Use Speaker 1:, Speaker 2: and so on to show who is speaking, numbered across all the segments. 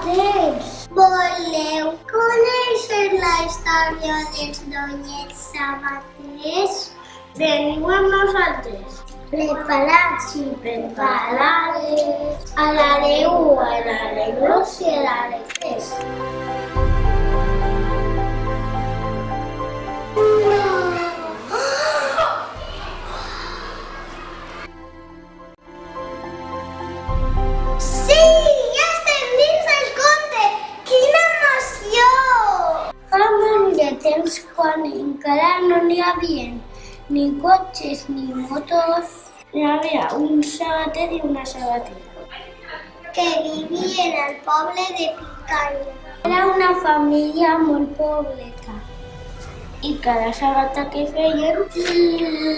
Speaker 1: sabaters. Voleu conèixer la història dels doñets sabaters? Veniu amb nosaltres. Preparats i preparades. A la de 1, a la de 2 i a la de 3. Temps quan encara no n'hi havia ni cotxes ni motos, hi havia un sabater i una sabatera que vivien al poble de Picanya. Era una família molt pobleta i cada sabata que feien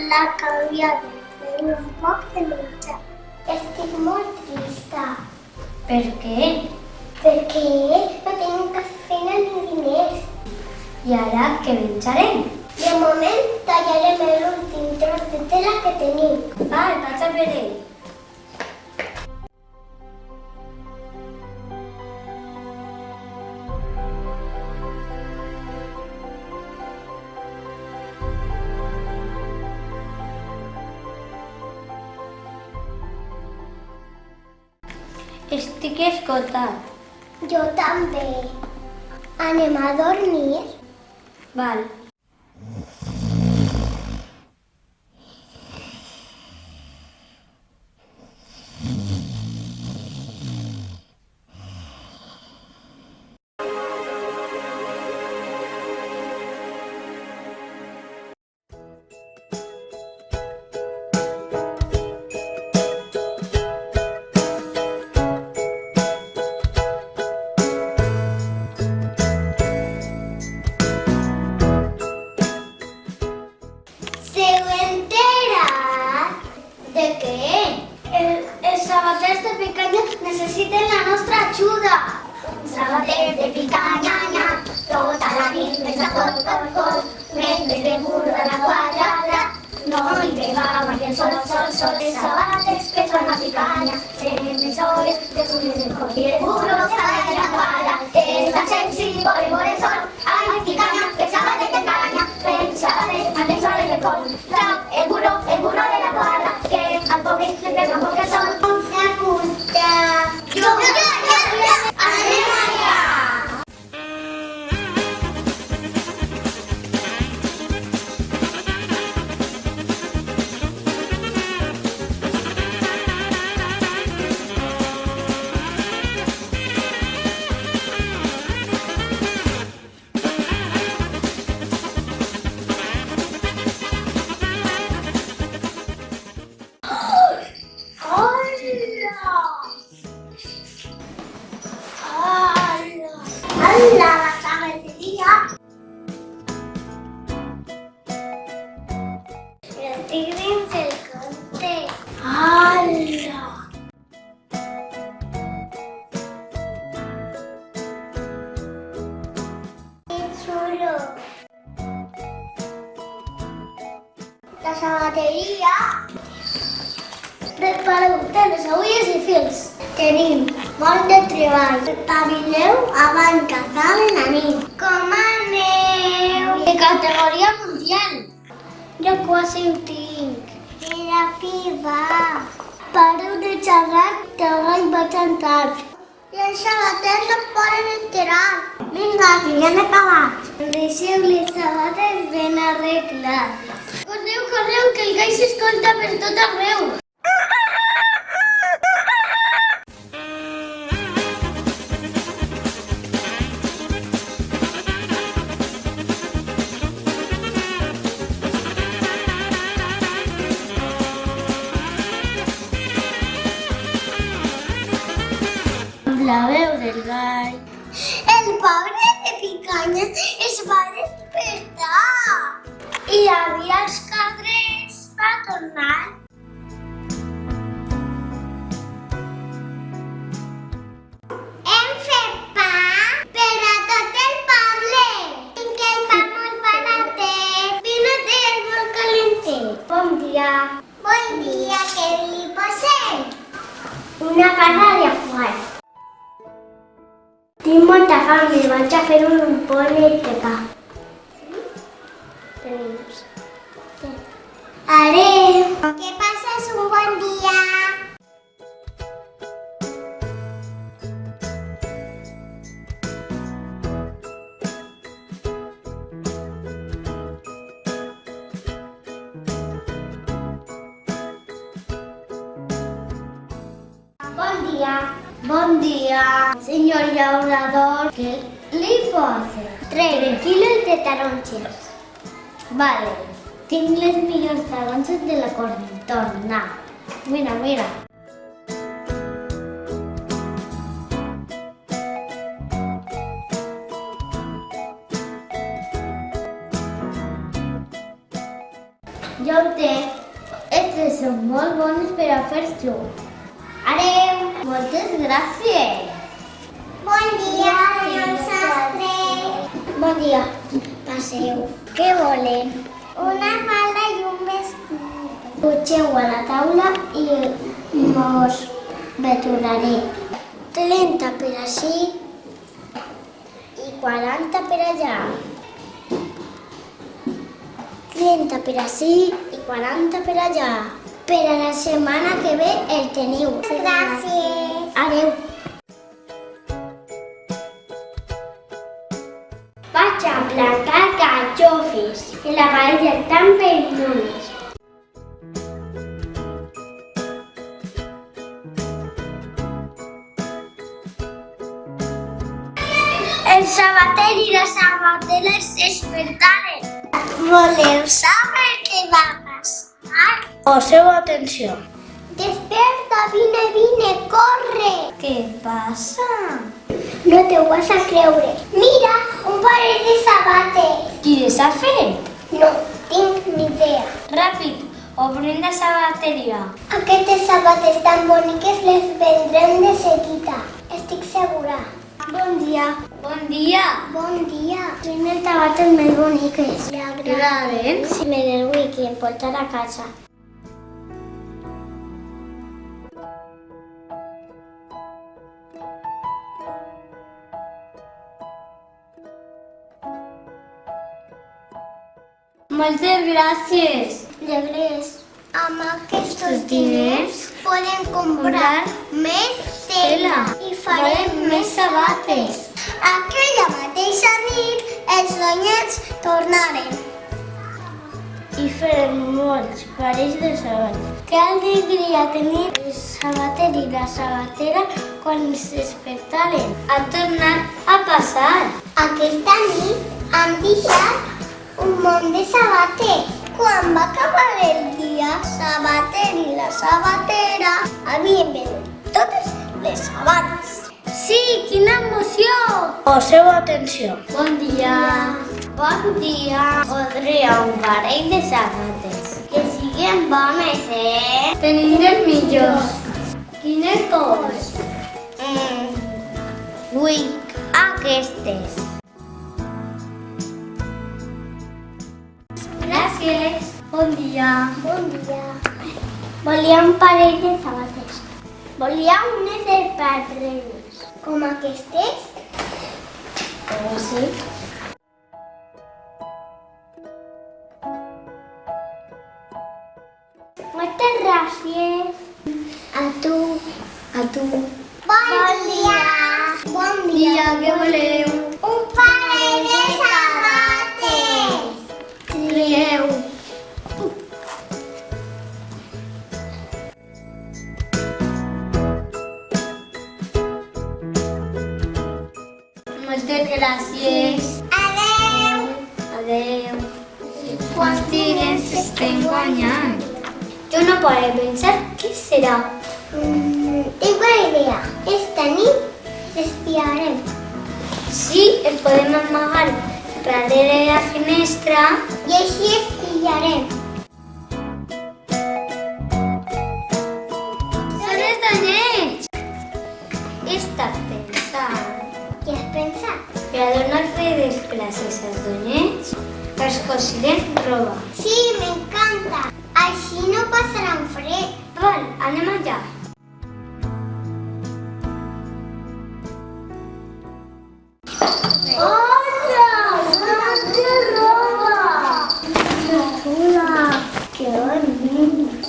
Speaker 1: la canviaven, feien un poc de menjar. Estic molt trista. Per què? Perquè no tenim cap feina ni diners. I ara què menjarem? De moment tallarem l'últim tros de tela que tenim. Vaig a per ell. Estic esgotat. Jo també. Anem a dormir? Val. De què? Els sabaters de Picanya necessiten la nostra ajuda. Sabaters de Picanya, tota la nit més a col, mentre que burla la quadrada, no hi pegava ni el sol. Els sabaters que són a Picanya, tenen les hores de subir el coll. I el burro estava en la quadra, és tan senzill, vol el sol. Ai, Picanya, que sabater que enganya, el sabater amb les hores del coll. El burro de la quadra, al pobre le pega porque son una puta. Yo, anem allà. La sabateria. Estic dins el conte. Hola! Que xulo! La sabateria. Prepareu teles, agulles i fils. Tenim molt de treball. Espavileu abans que acabi la nit. Com aneu? De categoria mundial. Jo quasi ho tinc. Era piba. Pareu de xerrar, que ara hi vaig entrar. I els sabaters no poden enterar. Vinga, que ja hem acabat. Deixeu les sabates ben arreglades. Correu, que el gall s'escolta per tot arreu. La veu del gall. El pobre de Picanya es va despertar. I havia els cabrers va tornar. Hem fet pa per a tot el poble. Tinc el pa molt baratet. Vinatet molt calentet. Bon dia. Bon dia, què li posem? Una barra de ajuar. molta fam, li vaig a fer un pole de pa. Adéu! Que passes un bon dia! Bon dia. Bon dia, senyor llaurador. Què li posa? 3 quilos de taronges. Vale. Tinc les millors taronges de la contorna. Mira, mira. Jo ho té. Aquestes són molt bones per a fer suc. Adéu! Moltes gràcies! Bon dia, senyor sastre! Bon dia. Passeu. Què volen? Una falda i un vestit. Pugeu a la taula i mos veturaré. 30 per així i 40 per allà. 30 per així i 40 per allà. Per a la setmana que ve el teniu. Gràcies. Adéu. Vaig a plantar carxofes i la paella tan peludes. El sabater i la sabatera es despertaren. Voleu saber què va passar? Poseu atenció. Desperta, vine, corre. Què passa? No t'ho vas a creure. Mira, un parell de sabates. Qui les ha fet? No tinc ni idea. Ràpid, obrim la sabateria. Aquestes sabates tan boniques les vendrem de seguida. Estic segura. Bon dia. Bon dia. Bon dia. Tinc les sabates més boniques. Li agraden? Si me les vull portar a casa. Moltes gràcies. De res. Amb aquests diners podem comprar més tela i farem més sabates. Aquella mateixa nit els doñets tornaren. I farem molts parells de sabates. Que alegria tenir el sabater i la sabatera quan es despertaren. Ha tornat a passar. Aquesta nit han deixat un munt de sabates. Quan va acabar el dia, sabater i la sabatera havien venut totes les sabates. Sí, quina emoció! Poseu atenció. Bon dia. Bon dia. Voldria un parell de sabates. Que siguin bones, Tenim les millors. Quines coses? Vull aquestes. Gràcies. Bon dia. Bon dia. Volia un parell de sabates. Volia unes de padrenes. Com aquestes? Sí. Moltes gràcies. A tu. A tu. Bon dia. Bon dia. Què voleu? Un parell de sabates. Trieu. Moltes gràcies. Adéu. Adéu. Quants diners estem guanyant? Jo no puc pensar què serà. Tinc una idea. Esta nit espiarem. Sí, el podem amagar darrere la finestra i així espiarem. Són els doñets! He estat pensant. Què has pensat? Per a donar-li les classes als doñets, els cosirem roba. Sí, m'encanta! Així no passaran fred. Val, anem allà. ¡Hola! ¡Qué roba! ¡Chula! ¡Qué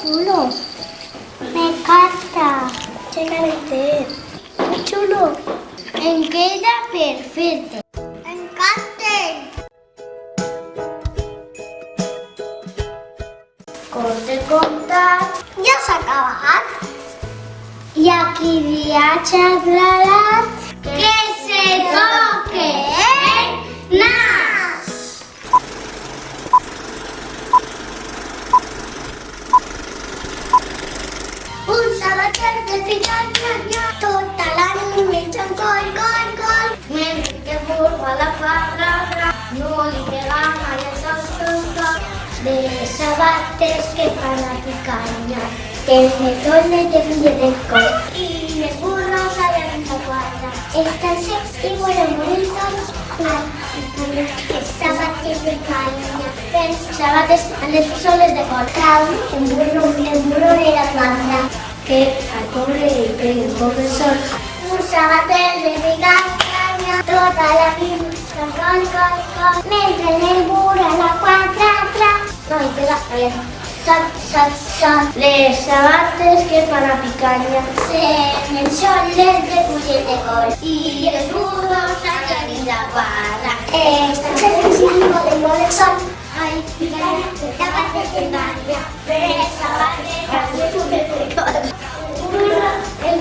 Speaker 1: chulo! Me encanta. Chécate. Muy chulo. En queda perfecto. Me encanta. Corte contar. Ya s'ha acabat. I aquí viatge aclarat. Que se toque el nas. Un sabater de picanya, tota la nit menja un coll. Mentre que burba la palabra, no li pega mai els ossos. De sabates que fan la picanya, tenedores de del coll. Y los burros hablan en la cuadra. Están sex y vuelan muy solos. Sabates de caña. Sabates les soles de col. El burro de la cuadra. Que al pobre le pegue un poco el sol. Un sabater de picaña, tota la vida, col. Mentre el burro a la cuadra. No, y pega bien. Sol. Les sabates que fan la picanya. En soles de fusil de col. Y els burros allà dins la quadra. Estan sensibles del sol. Ai, picanya, sabates de picanya. Les sabates de fusil de col. El